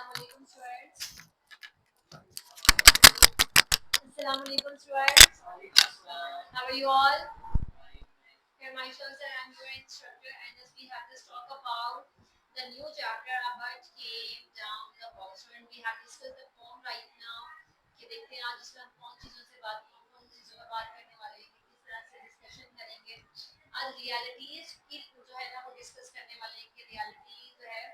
Assalamualaikum students. Assalamualaikum students. How are you all? Here myself sir, I'm your instructor and as we have this talk about the new chapter about came down the box. Student we have discussed the form right now. कि देखते हैं आज इसमें हम कौन चीज़ों पे बात करने वाले हैं कि किस तरह से डिस्कशन करेंगे आज रियलिटीज की जो है ना वो डिस्कस करने वाले हैं कि रियलिटी जो है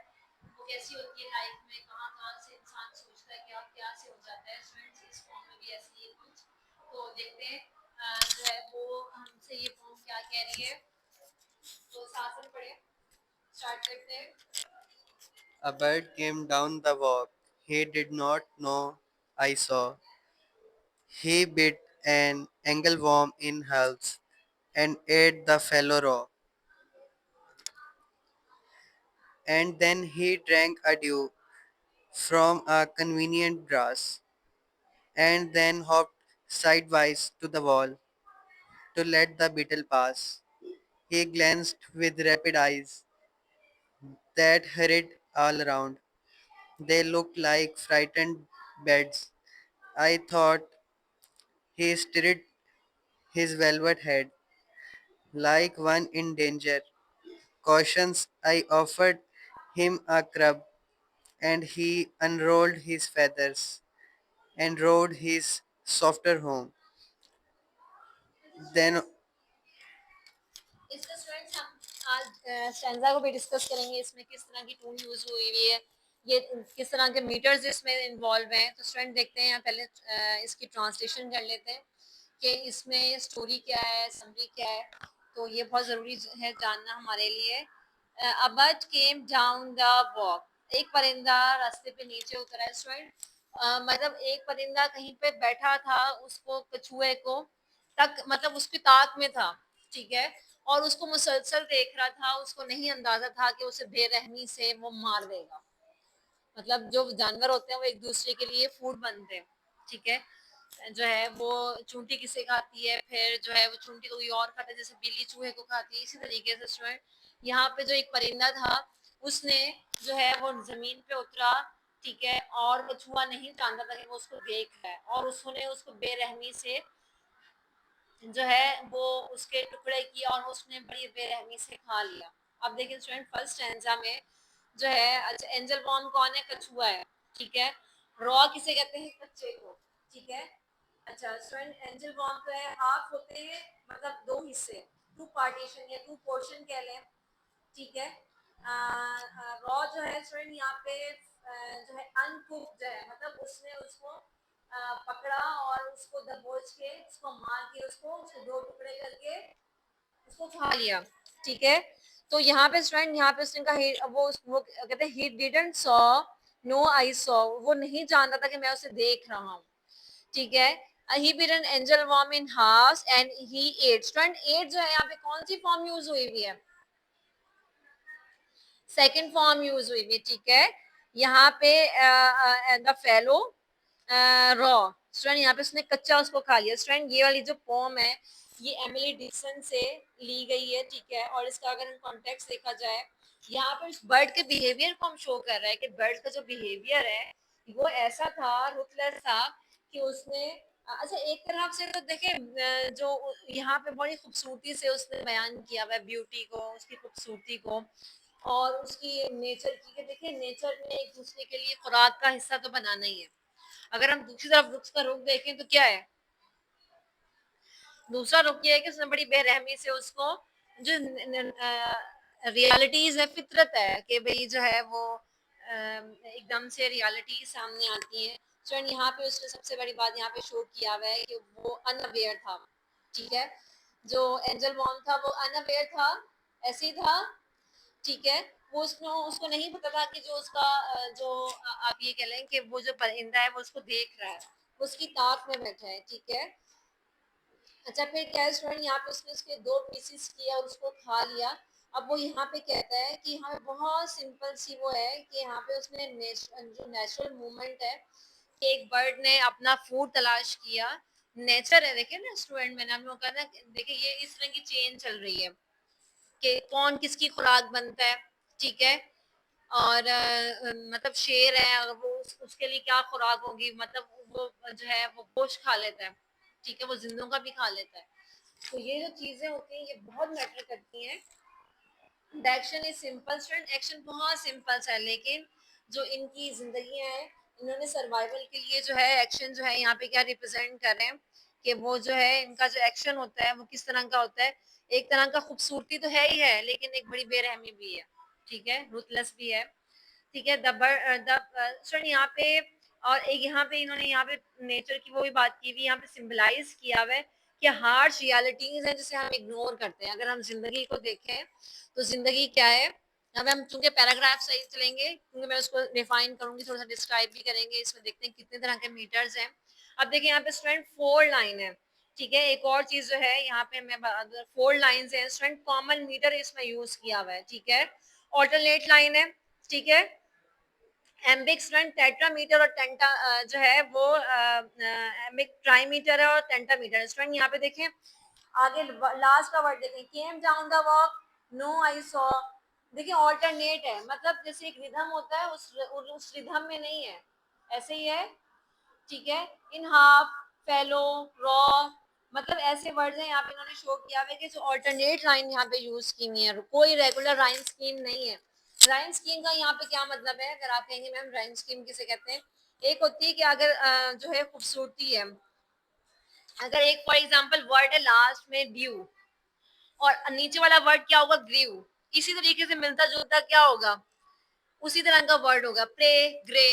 वो कैसी होती है लाइफ में कहाँ कहाँ से इंसान सोचता है क्या क्या से हो जाता है स्टूडेंट्स इस फॉर्म में भी ऐसी ही कुछ तो देखते हैं जो है वो हमसे ये फॉर्म क्या कह रही है तो साथ में पढ़े स्टार्ट करते हैं A bird came down the walk. He did not know I saw. He bit an angleworm in halves and ate the fellow raw. And then he drank a dew from a convenient grass, and then hopped sidewise to the wall to let the beetle pass. He glanced with rapid eyes that hurried all around. They looked like frightened beds. I thought he stirred his velvet head like one in danger. Cautions I offered him a crab, and he unrolled his feathers and rode his softer home. Then इसका students हम आज stanza को भी discuss करेंगे इसमें किस तरह की टूल यूज हुई हुई है ये किस तरह के मीटर्स इसमें इन्वॉल्व हैं तो स्टूडेंट देखते हैं यहाँ पहले इसकी ट्रांसलेशन कर लेते हैं कि इसमें स्टोरी क्या है समरी क्या है तो ये बहुत ज़रूरी है जानना हमारे लिए a bird came down the walk एक परिंदा रास्ते पे नीचे उतरा है स्टूडेंट मतलब एक परिंदा कहीं पे बैठा था उसको कछुए को तक मतलब उसकी ताक में था ठीक है और उसको मुसलसल देख रहा था उसको नहीं अंदाजा था कि उसे बेरहमी से वो मार देगा मतलब जो जानवर होते हैं वो एक दूसरे के लिए फूड बनते हैं ठीक है जो है वो चूंटी किसे खाती है फिर जो है वो चूंटी कोई और खाता है जैसे बिल्ली चूहे को खाती है इसी तरीके से स्टूडेंट यहाँ पे जो एक परिंदा था उसने जो है वो जमीन पे उतरा ठीक है और कछुआ नहीं जानता था कि वो उसको देख रहा है और उसने उसको बेरहमी से जो है वो उसके टुकड़े किया और उसने बड़ी बेरहमी से खा लिया अब देखिए स्टूडेंट फर्स्ट स्टैंजा में जो है अच्छा एंजल वॉर्म कौन है कछुआ है ठीक है रॉ किसे कहते हैं कच्चे को ठीक है अच्छा स्टूडेंट एंजल वॉर्म तो है हाफ होते हैं मतलब दो हिस्से टू पार्टीशन या टू पोर्शन कह लें ठीक है रॉ जो है स्टूडेंट यहाँ पे जो है अनकुक्ड है मतलब उसने उसको पकड़ा और उसको दबोच के उसको मार के उसको उसके दो टुकड़े करके उसको खा लिया ठीक है तो यहाँ पे स्टूडेंट यहाँ पे उसने कहा वो कहते हैं he didn't saw no I saw वो नहीं जानता था कि मैं उसे देख रहा हूँ ठीक है ही bit an angel worm in halves and he ate student at जो है यहाँ पे कौन सी फॉर्म यूज हुई हुई है सेकंड फॉर्म यूज हुई हुई ठीक है यहाँ पे द फेलो रॉ स्टूडेंट यहाँ पे उसने कच्चा उसको खा लिया स्टूडेंट ये वाली जो पोम है ये एमिली डिक्सन से ली गई है ठीक है और इसका अगर हम कॉन्टेक्स्ट देखा जाए यहाँ पर इस बर्ड के बिहेवियर को हम शो कर रहे हैं कि बर्ड का जो बिहेवियर है वो ऐसा था रुथलेस था कि उसने अच्छा एक तरफ से तो देखे जो यहाँ पे बड़ी खूबसूरती से उसने बयान किया हुआ है ब्यूटी को उसकी खूबसूरती को और उसकी नेचर की कि देखिए नेचर ने एक दूसरे के लिए खुराक का हिस्सा तो बनाना ही है अगर हम दूसरी तरफ रुख का रुख देखें तो क्या है दूसरा रुख ये है कि उसने बड़ी बेरहमी से उसको जो रियलिटीज है फितरत है कि भाई जो है वो एकदम से रियलिटी सामने आती है सो यहाँ पे उसने सबसे बड़ी बात यहाँ पे शो किया हुआ है कि वो अनअवेयर था ठीक है जो एंजल वॉर्म था वो अनअवेयर था ऐसे ही था ठीक है वो उसको उसको नहीं पता था कि जो उसका जो आप ये कह लें कि वो जो परिंदा है वो उसको देख रहा है उसकी ताक में बैठा है ठीक है अच्छा फिर क्या है स्टूडेंट यहाँ पे उसने उसके दो पीसेस किया और उसको खा लिया अब वो यहाँ पे कहता है कि यहाँ पे बहुत सिंपल सी वो है कि यहाँ पे उसने जो नेचुरल मूवमेंट है कि एक बर्ड ने अपना फूड तलाश किया नेचर है देखिए ना स्टूडेंट मैंने आपको कहा ना देखिए ये इस तरह की चेन चल रही है कि कौन किसकी खुराक बनता है ठीक है और मतलब शेर है, अगर वो उसके लिए क्या खुराक होगी, मतलब वो जो है वो गोश्त खा लेता है, ठीक है, वो जिंदों का भी खा लेता है। तो ये जो चीजें होती हैं ये बहुत मैटर करती हैं। The action is simple student, action बहुत सिंपल सा है, लेकिन जो इनकी जिंदगियां हैं, इन्होंने सर्वाइवल के लिए जो है एक्शन जो है यहाँ पे क्या रिप्रेजेंट कर रहे हैं, कि वो जो है इनका जो एक्शन होता है वो किस तरह का होता है। एक तरह का खूबसूरती तो है ही है, लेकिन एक बड़ी बेरहमी भी है, ठीक है, रुथलेस भी है, ठीक है। द स्टूडेंट यहाँ पे, और एक यहाँ पे इन्होंने यहाँ पे नेचर की वो भी बात की हुई, यहाँ पे सिंबलाइज किया हुआ है कि हार्श रियलिटीज हैं जिसे हम इग्नोर करते हैं। अगर हम जिंदगी को देखें तो जिंदगी क्या है, अब हम चूंकि पैराग्राफ सही चलेंगे, क्योंकि मैं उसको डिफाइन करूंगी, थोड़ा सा डिस्क्राइब भी करेंगे, इसमें देखते हैं कितने तरह के मीटर्स हैं। अब देखिए यहाँ पे स्टूडेंट 4 लाइन है, ठीक है। एक और चीज जो है यहाँ पे मैं 4 लाइंस है स्टूडेंट, कॉमन मीटर इसमें यूज किया हुआ है, ठीक है। ऑल्टरनेट लाइन है, ठीक है। एम्बिक स्टूडेंट टेट्रामीटर और टेंटा जो है वो एम्बिक ट्राईमीटर है और टेंटामीटर। स्टूडेंट यहाँ पे देखें, आगे लास्ट का वर्ड देखें, came down the walk, no I saw. देखिए ऑल्टरनेट है, मतलब जैसे एक रिदम होता है उस रिदम में नहीं है, ऐसे ही है, ठीक है। इन हाफ, फेलो, रॉ, मतलब ऐसे वर्ड्स हैं यहाँ पे इन्होंने शो किया हुआ है कि जो ऑल्टरनेट लाइन यहाँ पे यूज की हुई है, कोई रेगुलर राइम स्कीम नहीं है। राइम स्कीम का यहाँ पे क्या मतलब है, अगर आप कहेंगे मैम राइम स्कीम किसे कहते हैं, एक होती है कि अगर जो है खूबसूरती है, अगर एक फॉर एग्जांपल वर्ड है लास्ट में ड्यू, और नीचे वाला वर्ड क्या होगा, ग्रीव, इसी तरीके से मिलता जुलता क्या होगा, उसी तरह का वर्ड होगा, प्ले, ग्रे,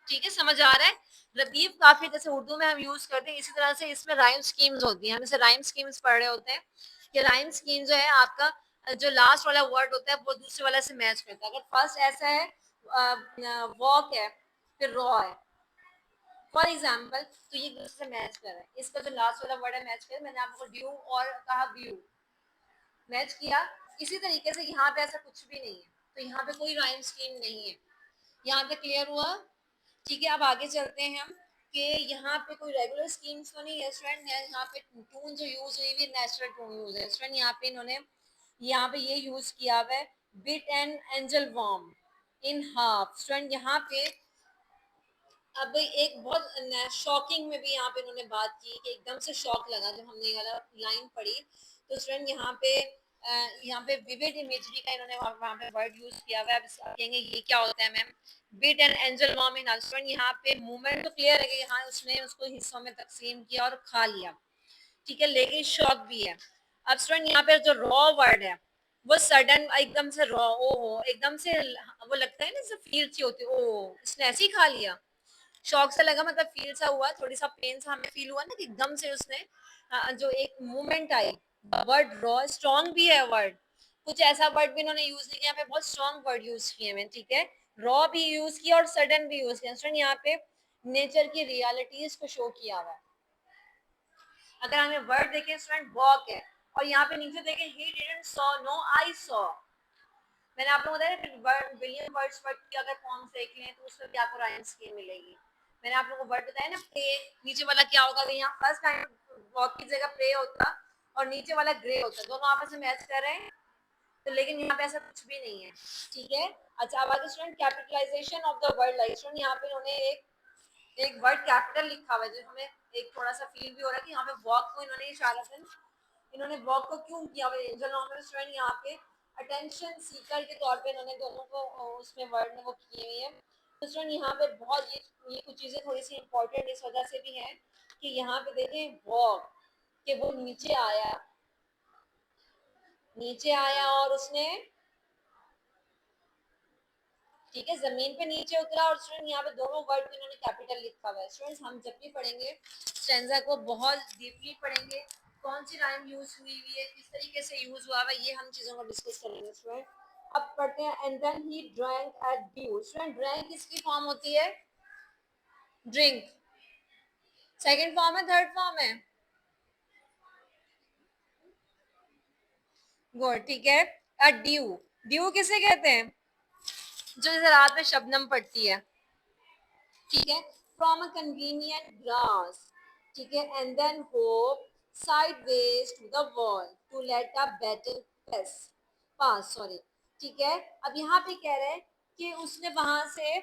ठीक है, समझ आ रहा है। लतीफ काफी जैसे उर्दू में हम यूज करते हैं, इसी तरह से इसमें राइम स्कीम्स होती हैं, हम इसे राइम स्कीम्स पढ़ रहे होते हैं कि राइम स्कीम जो है आपका जो लास्ट वाला वर्ड होता है वो दूसरे वाला से मैच करता है। अगर फर्स्ट ऐसा है वॉक है, फिर रॉ है फॉर एग्जाम्पल, तो ये दूसरे से मैच कर रहा है, इसका जो लास्ट वाला वर्ड है मैच कर, मैंने आपको ड्यू और कहा व्यू, मैच किया। इसी तरीके से यहाँ पे ऐसा कुछ भी नहीं है, तो यहाँ पे कोई राइम स्कीम नहीं है। यहाँ पे क्लियर हुआ, ठीक है। अब आगे चलते हैं हम कि यहाँ पे कोई रेगुलर स्कीम्स तो नहीं है स्टूडेंट, यहाँ पे टून जो यूज हुई हुई नेचुरल टून यूज है स्टूडेंट। यहाँ पे इन्होंने यहाँ पे ये यूज किया हुआ है, bit and angel worm in half. Student यहाँ पे अब एक बहुत शॉकिंग में भी यहाँ पे इन्होंने बात की कि एकदम से शॉक लगा जब हमने ये वाला लाइन पढ़ी। तो स्टूडेंट यहाँ पे विविड इमेजरी का इन्होंने वहाँ पे वर्ड यूज किया हुआ है। अब कहेंगे ये क्या होता है ma'am, bit and angel worm in student. यहाँ पे मूवमेंट तो क्लियर है कि यहाँ उसने उसको हिस्सों में तकसीम किया और खा लिया, ठीक है, लेकिन शॉक भी है। अब स्टूडेंट यहाँ पे जो रॉ वर्ड है वो सडन एकदम से रॉ, ओ हो एकदम से वो लगता है ना जैसे फील सी होती है, ओ इसने ऐसे ही खा लिया, शॉक सा लगा, मतलब फील सा हुआ, थोड़ी सा पेन सा हमें फील हुआ ना कि एकदम से उसने जो एक मूवमेंट आई। वर्ड रॉ स्ट्रॉन्ग भी है वर्ड, कुछ ऐसा वर्ड भी इन्होंने यूज नहीं किया, यहाँ पे बहुत स्ट्रॉन्ग वर्ड यूज किए हैं, ठीक है। रॉ भी यूज किया और सडन भी यूज किया। स्टूडेंट यहाँ पे नेचर की रियलिटीज को शो किया हुआ है। अगर हमें वर्ड देखें स्टूडेंट वॉक है, और यहाँ पे नीचे देखें he didn't saw, no I saw. मैंने आप लोगों को बताया विलियम वर्ड्स वर्ड की अगर फॉर्म्स देख लें तो उसमें भी आपको राइम स्कीम मिलेगी। मैंने आप लोगों को वर्ड बताया ना, प्ले, नीचे वाला क्या होगा, यहाँ फर्स्ट टाइम वॉक की जगह प्ले होता और नीचे वाला ग्रे होता, दोनों आपस में मैच कर रहे हैं। तो लेकिन यहाँ पे ऐसा कुछ भी नहीं है, ठीक है। अच्छा अब आगे student capitalisation of the word, like student यहाँ पे उन्होंने एक वर्ड कैपिटल लिखा हुआ है जो हमें एक थोड़ा सा फील भी हो रहा है कि यहाँ पे वॉक को इन्होंने इशारतन, इन्होंने वॉक को क्यों किया हुआ है, एंजल नॉर्मल स्टूडेंट यहाँ पे अटेंशन सीकर के तौर पे इन्होंने दोनों को उसमें वर्ड में वो किए हुए हैं। तो स्टूडेंट यहाँ पे बहुत ये कुछ चीजें थोड़ी सी इंपॉर्टेंट इस वजह से भी हैं कि यहाँ पे देखें वॉक कि वो नीचे आया और उसने, ठीक है, जमीन पे नीचे उतरा। और स्टूडेंट यहाँ पे दोनों वर्ड में इन्होंने कैपिटल लिखा हुआ है। स्टूडेंट्स हम जब भी पढ़ेंगे स्टैंजा को बहुत डीपली पढ़ेंगे, कौन सी राइम यूज हुई हुई है, किस तरीके से यूज हुआ है, ये हम चीजों को डिस्कस करेंगे स्टूडेंट। अब पढ़ते हैं and then he drank at dew. Student drank किसकी फॉर्म होती है, ड्रिंक, सेकंड फॉर्म है, थर्ड फॉर्म है, गुड, ठीक है। ड्यू, ड्यू किसे कहते हैं, जो जैसे रात में शबनम पड़ती है, ठीक है। फ्रॉम अ कन्वीनियंट ग्रास, ठीक है, and then hop sideways to the wall to let a better pass, sorry, ठीक है। अब यहाँ पे कह रहे हैं कि उसने वहां से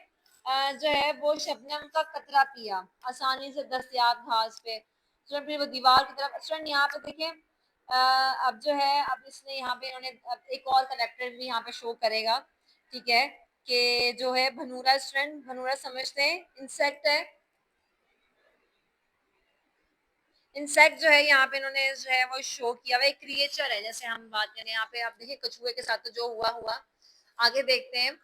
जो है वो शबनम का कतरा पिया आसानी से दस्तयाब घास पे। स्टूडेंट फिर वो दीवार की तरफ, स्टूडेंट यहाँ पे देखें अब जो है अब इसने यहाँ पे इन्होंने अब एक और करेक्टर भी यहाँ पे शो करेगा, ठीक है, कि जो है भनूरा। स्टूडेंट भनूरा समझते हैं इंसेक्ट है, इंसेक्ट जो है यहाँ पे इन्होंने जो है वो शो किया हुआ एक क्रिएचर है। जैसे हम बात करें यहाँ पे आप देखिए कछुए के साथ तो जो हुआ हुआ, आगे देखते हैं।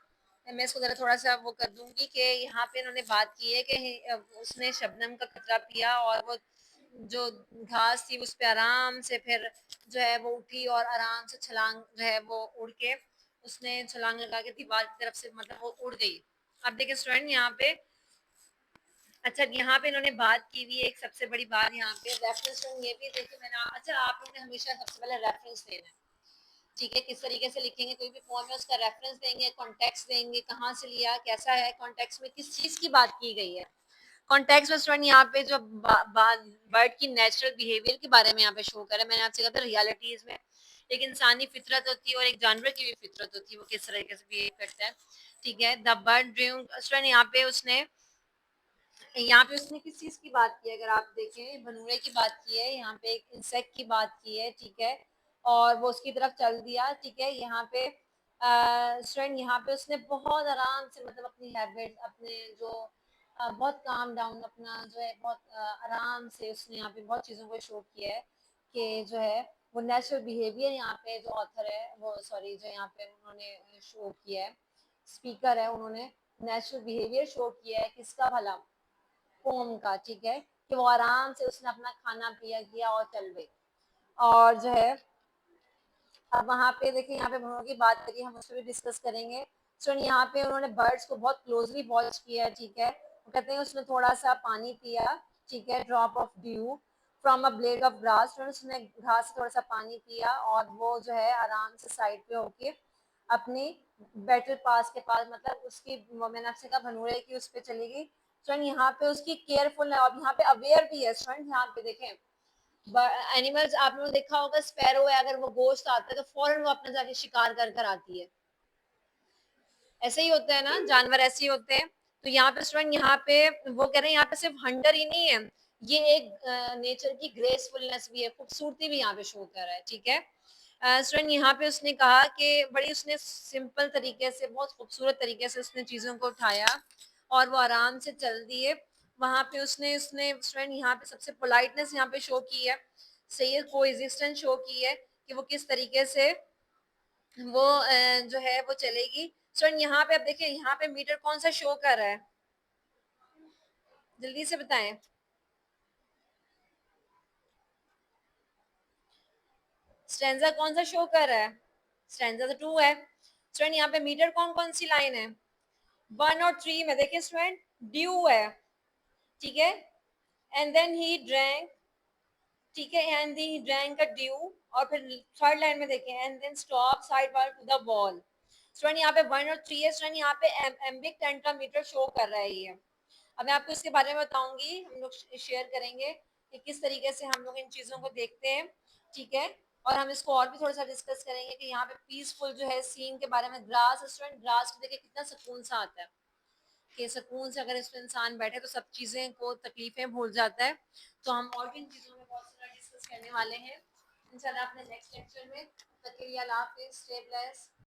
मैं इसको जरा थोड़ा सा वो कर दूंगी कि यहाँ पे इन्होंने बात की है कि उसने शबनम का कतरा पिया और वो जो घास थी उस पे आराम से फिर जो है वो उठी और आराम से छलांग जो है वो उड़ के उसने छलांग लगा के दीवार की तरफ से मतलब वो उड़ गई। अब देखिए स्टूडेंट यहाँ पे, अच्छा यहाँ पे इन्होंने बात की हुई है एक सबसे बड़ी बात यहाँ पे रेफरेंस। ये भी देखिए मैंने, अच्छा आप लोगों ने हमेशा सबसे पहले रेफरेंस देना है, ठीक है, किस तरीके से लिखेंगे कोई भी पोएम है उसका रेफरेंस देंगे, कॉन्टेक्स्ट देंगे, कहाँ से लिया, कैसा है, कॉन्टेक्स्ट में किस चीज की बात की गई है। कॉन्टेक्स्ट में स्टूडेंट यहाँ पे जो बर्ड की नेचुरल बिहेवियर के बारे में यहाँ पे शो करें, मैंने आपसे कहा था रियलिटीज में एक इंसानी फितरत होती है और एक जानवर की भी फितरत होती है, वो किस तरीके से बिहेव करता है, ठीक है। द बर्ड ड्रीम, स्टूडेंट यहाँ पे उसने किस चीज की बात की है, अगर आप देखें भनूरे की बात की है, यहाँ पे एक इंसेक्ट की बात की है, ठीक है, और वो उसकी तरफ चल दिया, ठीक है। यहाँ पे स्टूडेंट यहाँ पे उसने बहुत आराम से मतलब अपनी हैबिट अपने जो बहुत काम डाउन अपना जो है बहुत आराम से उसने यहाँ पे बहुत चीज़ों को शो किया है कि जो है वो नेचुरल बिहेवियर यहाँ पे जो ऑथर है वो सॉरी जो यहाँ पे उन्होंने शो किया है, स्पीकर है, उन्होंने नेचुरल बिहेवियर शो किया है किसका भला, पोम का, ठीक है, कि वो आराम से उसने अपना खाना पिया किया और चल गई। और जो है अब वहाँ पे देखिए यहाँ पे भ्रूणों की बात करिए, हम उस पर भी डिस्कस करेंगे। सो यहाँ पे उन्होंने बर्ड्स को बहुत क्लोजली वॉच किया, ठीक है, वो कहते हैं उसने थोड़ा सा पानी पिया, ठीक है, drop of due from a blade of grass, उसने घास से थोड़ा सा पानी पिया और वो जो है आराम से साइड पे होके अपनी बैटल पास के पास मतलब उसकी मैंने आपसे कहा भनूरे की उस पर चली गई। स्टूडेंट यहाँ पे उसकी केयरफुल और यहाँ पे अवेयर भी है। स्टूडेंट यहाँ पे देखें एनिमल्स आप लोगों ने देखा होगा, स्पैरो है अगर वो गोश्त आता है तो फौरन वो अपना जाके शिकार कर कर आती है, ऐसे ही होता है ना, जानवर ऐसे ही होते हैं। तो यहाँ पे स्टूडेंट यहाँ पे वो कह रहे हैं यहाँ पे सिर्फ हंटर ही नहीं है, ये एक नेचर की ग्रेसफुलनेस भी है, खूबसूरती भी यहाँ पे शो कर रहा है, ठीक है। स्टूडेंट यहाँ पे उसने कहा कि बड़ी उसने सिंपल तरीके से बहुत खूबसूरत तरीके से उसने चीजों को उठाया और वो आराम से चल दिए। वहां पे उसने उसने स्टूडेंट यहाँ पे सबसे पोलाइटनेस यहाँ पे शो की है, सही को एग्जिस्टेंस शो की है कि वो किस तरीके से वो जो है वो चलेगी। सो यहाँ पे अब देखिए यहाँ पे मीटर कौन सा शो कर रहा है, जल्दी से बताएं। स्टेंजा कौन सा शो कर रहा है, स्टेंजा तो 2 है। स्टूडेंट यहाँ पे मीटर कौन कौन सी लाइन है, 1 और 3 में देखिए स्टूडेंट ड्यू है, ठीक है, एंड देन ही ड्रैंक, ठीक है, and the drank a due, और फिर थर्ड लाइन में देखें एंड देन स्टॉप साइड वाल टू द वॉल। स्टूडेंट यहाँ पे 1 और 3 है। स्टूडेंट यहाँ पे एम्बिक टेंटामीटर शो कर रहा है ये। अब मैं आपको इसके बारे में बताऊंगी, हम लोग शेयर करेंगे कि किस तरीके से हम लोग इन चीजों को देखते हैं, ठीक है, और हम इसको और भी थोड़ा सा डिस्कस करेंगे कि यहाँ पे पीसफुल जो है सीन के बारे में। ग्रास, स्टूडेंट ग्रास को देखिए कितना सुकून सा आता है कि सुकून से अगर इस पे इंसान बैठे तो सब चीजें को तकलीफें भूल जाता है। तो हम और भी इन चीजों में बहुत सारा डिस्कस करने वाले हैं इंशाल्लाह अपने नेक्स्ट लेक्चर में। तक के लिए अल्लाह हाफिज़, स्टे ब्लेस्ड।